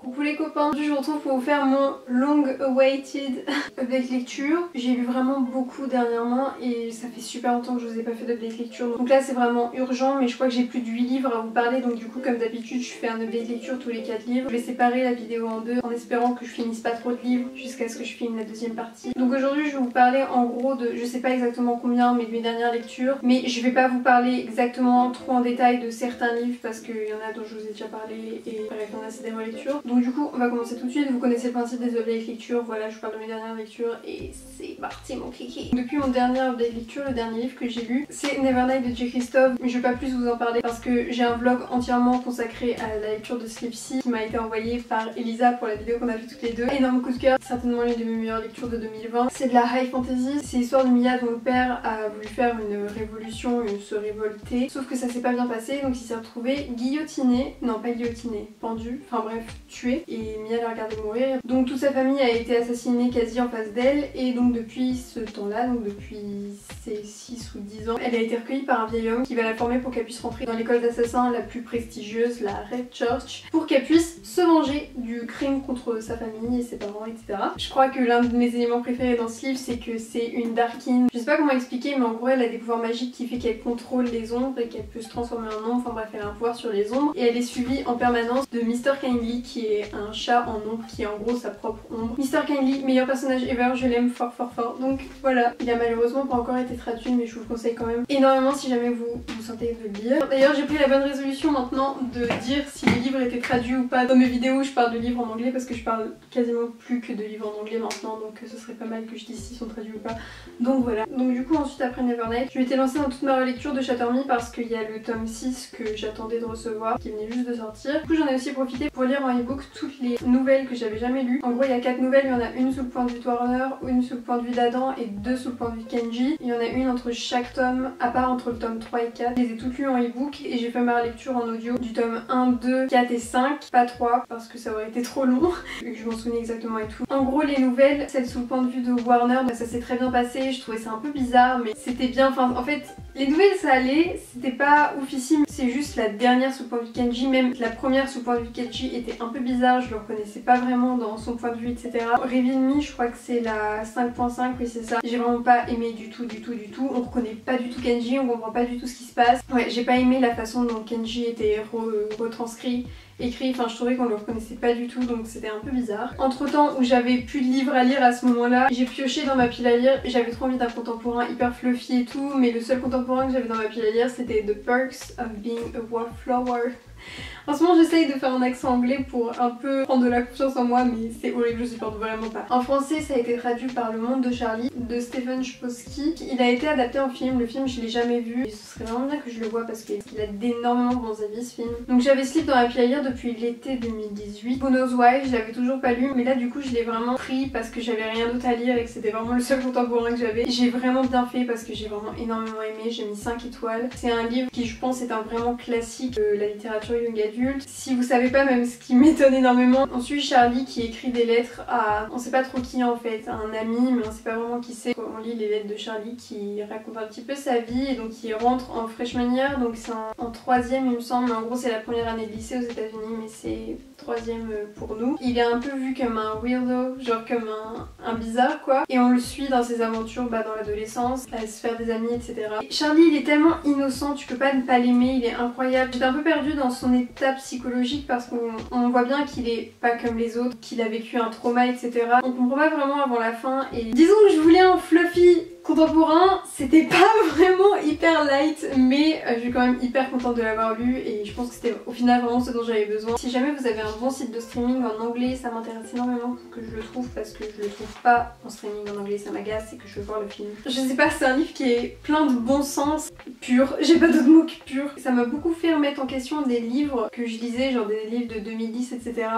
Coucou les copains, aujourd'hui je vous retrouve pour vous faire mon long awaited update lecture. J'ai lu vraiment beaucoup dernièrement et ça fait super longtemps que je vous ai pas fait d'update lecture. Donc là c'est vraiment urgent, mais je crois que j'ai plus de 8 livres à vous parler, donc du coup comme d'habitude je fais un update lecture tous les 4 livres. Je vais séparer la vidéo en deux en espérant que je finisse pas trop de livres jusqu'à ce que je filme la deuxième partie. Donc aujourd'hui je vais vous parler en gros de, je sais pas exactement combien, mais de mes dernières lectures. Mais je vais pas vous parler exactement trop en détail de certains livres parce qu'il y en a dont je vous ai déjà parlé et bref il y en a c'est des relectures. Donc du coup on va commencer tout de suite. Vous connaissez le principe des update lectures, voilà je vous parle de mes dernières lectures et c'est parti mon kiki. Depuis mon dernier update lecture, le dernier livre que j'ai lu c'est Nevernight de J. Christophe. Je vais pas plus vous en parler parce que j'ai un vlog entièrement consacré à la lecture de ce livre-ci qui m'a été envoyé par Elisa pour la vidéo qu'on a fait toutes les deux. Énorme coup de cœur, certainement l'une de mes meilleures lectures de 2020. C'est de la high fantasy, c'est l'histoire de Mia dont le père a voulu faire une révolution, se révolter, sauf que ça s'est pas bien passé donc il s'est retrouvé guillotiné, non pas guillotiné, pendu, enfin bref tué, et Mia l'a regardé mourir. Donc toute sa famille a été assassinée quasi en face d'elle et donc depuis ce temps-là, donc depuis ses 6 ou 10 ans, elle a été recueillie par un vieil homme qui va la former pour qu'elle puisse rentrer dans l'école d'assassins la plus prestigieuse, la Red Church, pour qu'elle puisse se venger du crime contre sa famille et ses parents, etc. Je crois que l'un de mes éléments préférés dans ce livre c'est que c'est une Darkin. Je sais pas comment expliquer mais en gros elle a des pouvoirs magiques qui fait qu'elle contrôle les ombres et qu'elle peut se transformer en ombre, enfin bref elle a un pouvoir sur les ombres et elle est suivie en permanence de Mr. Kindly qui est un chat en ombre qui est en gros sa propre ombre. Mr. Kindly, meilleur personnage ever, je l'aime fort fort fort. Donc voilà, il a malheureusement pas encore été traduit mais je vous le conseille quand même énormément si jamais vous sentez de le lire. D'ailleurs j'ai pris la bonne résolution maintenant de dire si les livres étaient traduits ou pas. Dans mes vidéos je parle de livres en anglais parce que je parle quasiment plus que de livres en anglais maintenant, donc ce serait pas mal que je dise s'ils sont traduits ou pas. Donc voilà. Donc du coup ensuite après Nevernight, je m'étais lancée dans toute ma relecture de Chattermy parce qu'il y a le tome 6 que j'attendais de recevoir qui venait juste de sortir. Du coup j'en ai aussi profité pour lire en ebook toutes les nouvelles que j'avais jamais lues. En gros il y a 4 nouvelles, il y en a une sous le point de vue de Warner, une sous le point de vue d'Adam et 2 sous le point de vue de Kenji. Il y en a une entre chaque tome, à part entre le tome 3 et 4. Je les ai toutes lues en ebook et j'ai fait ma relecture en audio du tome 1, 2, 4 et 5, pas 3 parce que ça aurait été trop long vu que je m'en souvenais exactement et tout. En gros les nouvelles, celles sous le point de vue de Warner, bah, ça s'est très bien passé, je trouvais ça un peu bizarre mais c'était bien, enfin en fait les nouvelles ça allait, c'était pas oufissime, c'est juste la dernière sous le point de vue de Kenji, même la première sous le point de vue de Kenji était un peu bizarre, je le reconnaissais pas vraiment dans son point de vue etc. Reveal Me je crois que c'est la 5.5, oui c'est ça, j'ai vraiment pas aimé du tout, on reconnaît pas du tout Kenji, on comprend pas du tout ce qui se passe. Ouais j'ai pas aimé la façon dont Kenji était retranscrit, écrit, enfin je trouvais qu'on le reconnaissait pas du tout donc c'était un peu bizarre. Entre temps où j'avais plus de livres à lire à ce moment là, j'ai pioché dans ma pile à lire, j'avais trop envie d'un contemporain hyper fluffy et tout, mais le seul contemporain que j'avais dans ma pile à lire c'était The Perks of Being a Wallflower. En ce moment j'essaye de faire un accent anglais pour un peu prendre de la confiance en moi mais c'est horrible, je supporte vraiment pas. En français ça a été traduit par Le Monde de Charlie de Stephen Chbosky. Il a été adapté en film, le film je l'ai jamais vu et ce serait vraiment bien que je le voie parce qu'il a d'énormément bons avis ce film. Donc j'avais ce livre dans ma pile à lire depuis l'été 2018. Who Knows Why, je l'avais toujours pas lu mais là du coup je l'ai vraiment pris parce que j'avais rien d'autre à lire et que c'était vraiment le seul contemporain que j'avais. J'ai vraiment bien fait parce que j'ai vraiment énormément aimé, j'ai mis 5 étoiles. C'est un livre qui je pense est un vraiment classique de la littérature young adulte. Si vous savez pas, même ce qui m'étonne énormément, on suit Charlie qui écrit des lettres à, on sait pas trop qui en fait, à un ami mais on sait pas vraiment qui c'est. On lit les lettres de Charlie qui racontent un petit peu sa vie et donc il rentre en freshman year, donc c'est en 3ème il me semble, mais en gros c'est la première année de lycée aux États-Unis mais c'est 3ème pour nous. Il est un peu vu comme un weirdo, genre comme un bizarre quoi, et on le suit dans ses aventures dans l'adolescence, à se faire des amis etc. Et Charlie il est tellement innocent, tu peux pas ne pas l'aimer, il est incroyable. J'étais un peu perdue dans son état psychologique parce qu'on voit bien qu'il est pas comme les autres, qu'il a vécu un trauma etc. On comprend pas vraiment avant la fin et disons que je voulais un fluffy contemporain, c'était pas vraiment hyper light mais je suis quand même hyper contente de l'avoir lu et je pense que c'était au final vraiment ce dont j'avais besoin. Si jamais vous avez un bon site de streaming en anglais ça m'intéresse énormément pour que je le trouve parce que je le trouve pas en streaming en anglais, ça m'agace et que je veux voir le film. Je sais pas, c'est un livre qui est plein de bon sens pur, j'ai pas d'autre mot que pur. Ça m'a beaucoup fait remettre en question des livres que je lisais, genre des livres de 2010 etc.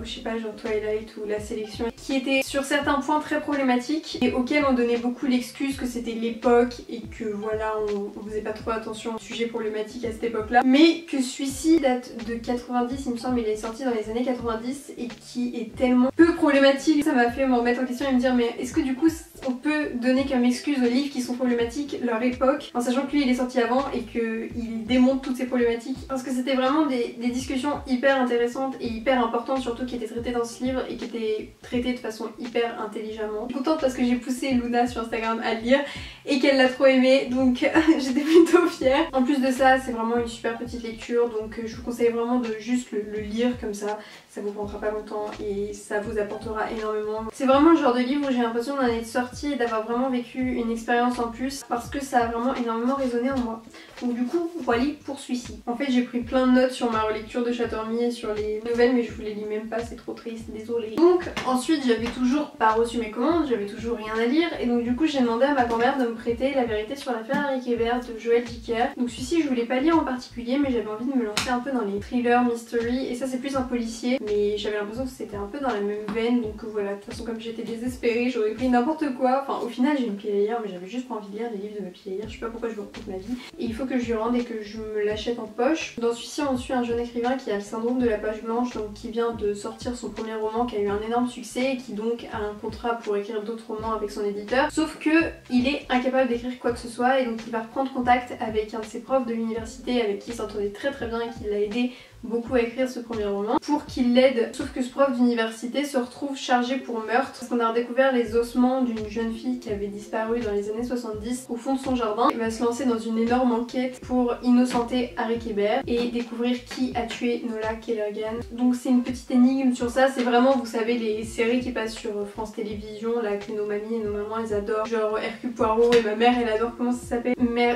Je sais pas, genre Twilight ou La Sélection, qui étaient sur certains points très problématiques et auxquels on donnait beaucoup l'excuse que c'était l'époque et que voilà on faisait pas trop attention aux sujets problématiques à cette époque là, mais que celui-ci date de 90 il me semble, il est sorti dans les années 90 et qui est tellement peu problématique, ça m'a fait me remettre en question et me dire mais est-ce que du coup on peut donner comme excuse aux livres qui sont problématiques leur époque, en sachant que lui il est sorti avant et qu'il démontre toutes ces problématiques. Parce que c'était vraiment des discussions hyper intéressantes et hyper importantes, surtout qui étaient traitées dans ce livre et qui étaient traitées de façon hyper intelligemment. Je suis contente parce que j'ai poussé Luna sur Instagram à le lire et qu'elle l'a trop aimé, donc j'étais plutôt fière. En plus de ça, c'est vraiment une super petite lecture, donc je vous conseille vraiment de juste le lire comme ça vous prendra pas longtemps et ça vous apportera énormément. C'est vraiment le genre de livre où j'ai l'impression d'en être sortie et d'avoir vraiment vécu une expérience en plus parce que ça a vraiment énormément résonné en moi. Donc du coup, voilà pour celui-ci. En fait, j'ai pris plein de notes sur ma relecture de Chattermy et sur les nouvelles, mais je vous les lis même pas, c'est trop triste, désolée. Donc ensuite, j'avais toujours pas reçu mes commandes, j'avais toujours rien à lire et donc du coup, j'ai demandé à ma grand-mère de me prêter La vérité sur l'affaire Harry Kébert de Joël Dicker. Donc celui-ci, je voulais pas lire en particulier, mais j'avais envie de me lancer un peu dans les thrillers, mystery, et ça c'est plus un policier, mais j'avais l'impression que c'était un peu dans la même veine, donc voilà, de toute façon comme j'étais désespérée, j'aurais pris n'importe quoi. Enfin au final j'ai une pile à lire, mais j'avais juste pas envie de lire les livres de ma pile à lire, je sais pas pourquoi je me recoupe ma vie. Et il faut que je lui rende et que je me l'achète en poche. Dans celui-ci on suit un jeune écrivain qui a le syndrome de la page blanche, donc qui vient de sortir son premier roman qui a eu un énorme succès et qui donc a un contrat pour écrire d'autres romans avec son éditeur. Sauf que il est incapable d'écrire quoi que ce soit et donc il va reprendre contact avec un de ses profs de l'université avec qui il s'entendait très bien et qui l'a aidé beaucoup à écrire ce premier roman pour qu'il l'aide. Sauf que ce prof d'université se retrouve chargé pour meurtre parce qu'on a redécouvert les ossements d'une jeune fille qui avait disparu dans les années 70 au fond de son jardin. Il va se lancer dans une énorme enquête pour innocenter Harry Kébert et découvrir qui a tué Nola Kellergan. Donc c'est une petite énigme sur ça, c'est vraiment, vous savez, les séries qui passent sur France Télévisions là que nos mamies et nos mamans elles adorent, genre Hercule Poirot, et ma mère elle adore, comment ça s'appelle,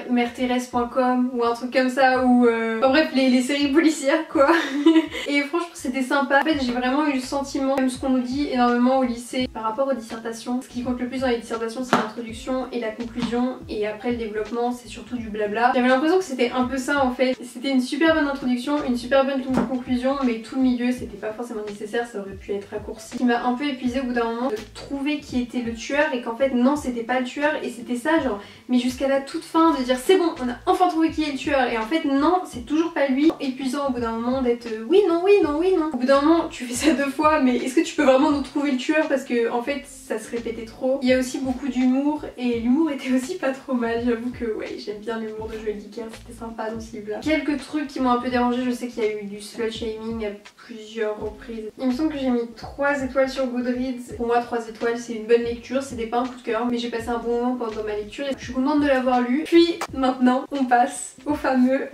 mèrethérèse.com ou un truc comme ça, ou enfin bref les séries policières quoi. Et franchement c'était sympa. En fait j'ai vraiment eu le sentiment, comme ce qu'on nous dit énormément au lycée par rapport aux dissertations, ce qui compte le plus dans les dissertations c'est l'introduction et la conclusion, et après le développement c'est surtout du blabla. J'avais l'impression que c'était un peu ça en fait, c'était une super bonne introduction, une super bonne conclusion, mais tout le milieu c'était pas forcément nécessaire, ça aurait pu être raccourci. Ce qui m'a un peu épuisée au bout d'un moment de trouver qui était le tueur et qu'en fait non c'était pas le tueur, et c'était ça genre, mais jusqu'à la toute fin de dire c'est bon on a enfin trouvé qui est le tueur, et en fait non c'est toujours pas lui. Épuisant au bout d'un moment d'être oui non oui non oui non. Au bout d'un moment tu fais ça deux fois, mais est-ce que tu peux vraiment nous trouver le tueur, parce que en fait ça se répétait trop. Il y a aussi beaucoup d'humour et l'humour était aussi pas trop mal, j'avoue que ouais j'aime bien l'humour de Joël Dicker, c'était sympa dans ce livre là. Quelques trucs qui m'ont un peu dérangé, je sais qu'il y a eu du slut shaming à plusieurs reprises. Il me semble que j'ai mis 3 étoiles sur Goodreads. Pour moi 3 étoiles c'est une bonne lecture, c'était pas un coup de cœur mais j'ai passé un bon moment pendant ma lecture et je suis contente de l'avoir lu. Puis maintenant on passe au fameux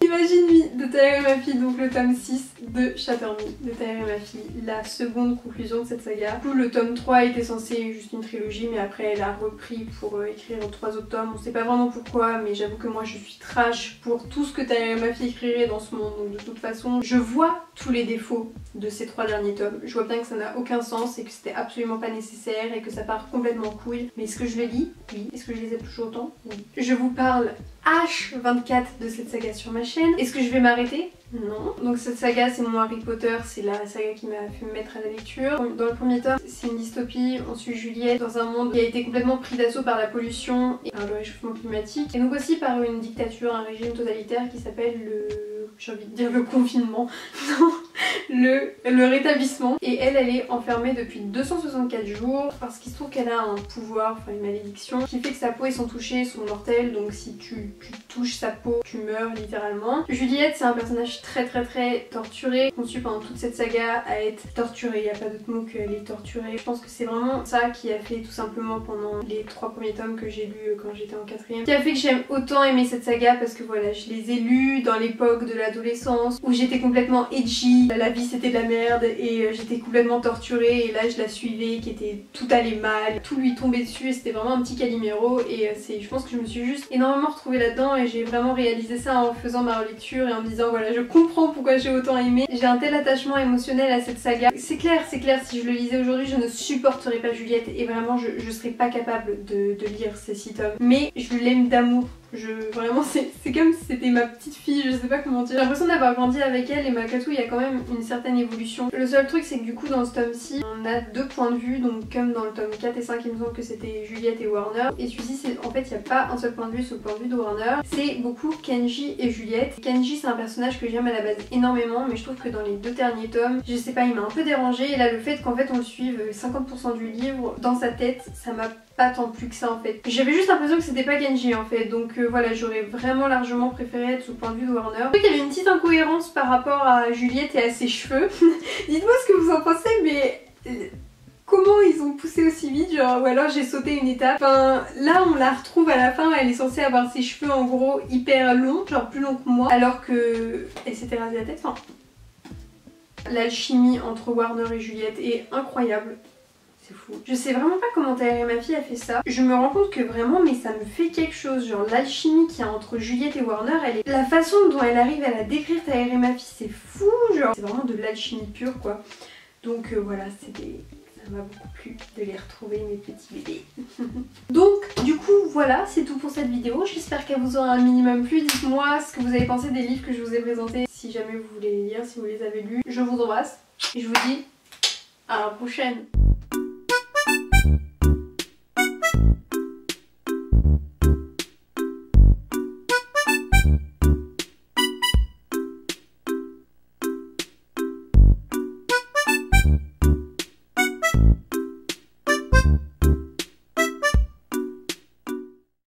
Imagine Nuit de Taylor et ma fille, donc le tome 6 de Chattermy de Taylor et ma fille, la seconde conclusion de cette saga. Du coup le tome 3 était censé être juste une trilogie, mais après elle a repris pour écrire 3 autres tomes, on sait pas vraiment pourquoi, mais j'avoue que moi je suis trash pour tout ce que Taylor et ma fille écrirait dans ce monde, donc de toute façon je vois tous les défauts de ces 3 derniers tomes, je vois bien que ça n'a aucun sens et que c'était absolument pas nécessaire et que ça part complètement en couille, mais est-ce que je les lis? Oui. Est-ce que je les aime toujours autant? Oui. Je vous parle H24 de cette saga sur ma chaîne. Est-ce que je vais m'arrêter? Non. Donc cette saga c'est mon Harry Potter, c'est la saga qui m'a fait me mettre à la lecture. Dans le premier tome c'est une dystopie, on suit Juliette dans un monde qui a été complètement pris d'assaut par la pollution et par le réchauffement climatique, et donc aussi par une dictature, un régime totalitaire qui s'appelle j'ai envie de dire le confinement, non, le rétablissement. Et elle est enfermée depuis 264 jours parce qu'il se trouve qu'elle a un pouvoir, enfin une malédiction, qui fait que sa peau et son toucher sont mortels, donc si tu touches sa peau, tu meurs littéralement. Juliette c'est un personnage très torturé, conçu pendant toute cette saga à être torturée, il n'y a pas d'autre mot qu'elle est torturée. Je pense que c'est vraiment ça qui a fait tout simplement pendant les 3 premiers tomes que j'ai lus quand j'étais en 4ème, qui a fait que j'aime autant aimer cette saga, parce que voilà, je les ai lus dans l'époque de l'adolescence où j'étais complètement edgy, la vie c'était de la merde et j'étais complètement torturée, et là je la suivais qui était tout allait mal, tout lui tombait dessus et c'était vraiment un petit Calimero, et je pense que je me suis juste énormément retrouvée là-dedans et j'ai vraiment réalisé ça en faisant ma relecture et en me disant voilà je comprends pourquoi j'ai autant aimé, j'ai un tel attachement émotionnel à cette saga. C'est clair si je le lisais aujourd'hui je ne supporterais pas Juliette et vraiment je serais pas capable de lire ces 6 tomes, mais je l'aime d'amour Vraiment c'est comme si c'était ma petite fille, je sais pas comment dire. J'ai l'impression d'avoir grandi avec elle et malgré tout il y a quand même une certaine évolution. Le seul truc c'est que du coup dans ce tome-ci on a deux points de vue, donc comme dans le tome 4 et 5 il me semble que c'était Juliette et Warner. Et celui-ci en fait il n'y a pas un seul point de vue, c'est le point de vue de Warner. C'est beaucoup Kenji et Juliette. Kenji c'est un personnage que j'aime à la base énormément, mais je trouve que dans les deux derniers tomes, je sais pas, il m'a un peu dérangée. Et là le fait qu'en fait on le suive 50% du livre dans sa tête, ça m'a pas tant plus que ça en fait. J'avais juste l'impression que c'était pas Kenji en fait, donc voilà, j'aurais vraiment largement préféré être sous le point de vue de Warner. Je trouve qu'il y avait une petite incohérence par rapport à Juliette et à ses cheveux. Dites-moi ce que vous en pensez, mais comment ils ont poussé aussi vite, genre, ou alors j'ai sauté une étape. Enfin, là on la retrouve à la fin, elle est censée avoir ses cheveux en gros hyper longs, genre plus longs que moi, alors que elle s'était rasée la tête. Enfin, l'alchimie entre Warner et Juliette est incroyable. C'est fou. Je sais vraiment pas comment Taïra et ma fille a fait ça. Je me rends compte que vraiment, mais ça me fait quelque chose. Genre l'alchimie qu'il y a entre Juliette et Warner, la façon dont elle arrive à la décrire Taïra et ma fille, c'est fou. Genre, c'est vraiment de l'alchimie pure quoi. Donc voilà, ça m'a beaucoup plu de les retrouver, mes petits bébés. Donc du coup voilà, c'est tout pour cette vidéo. J'espère qu'elle vous aura un minimum plu. Dites-moi ce que vous avez pensé des livres que je vous ai présentés. Si jamais vous voulez les lire, si vous les avez lus, je vous embrasse. Et je vous dis à la prochaine.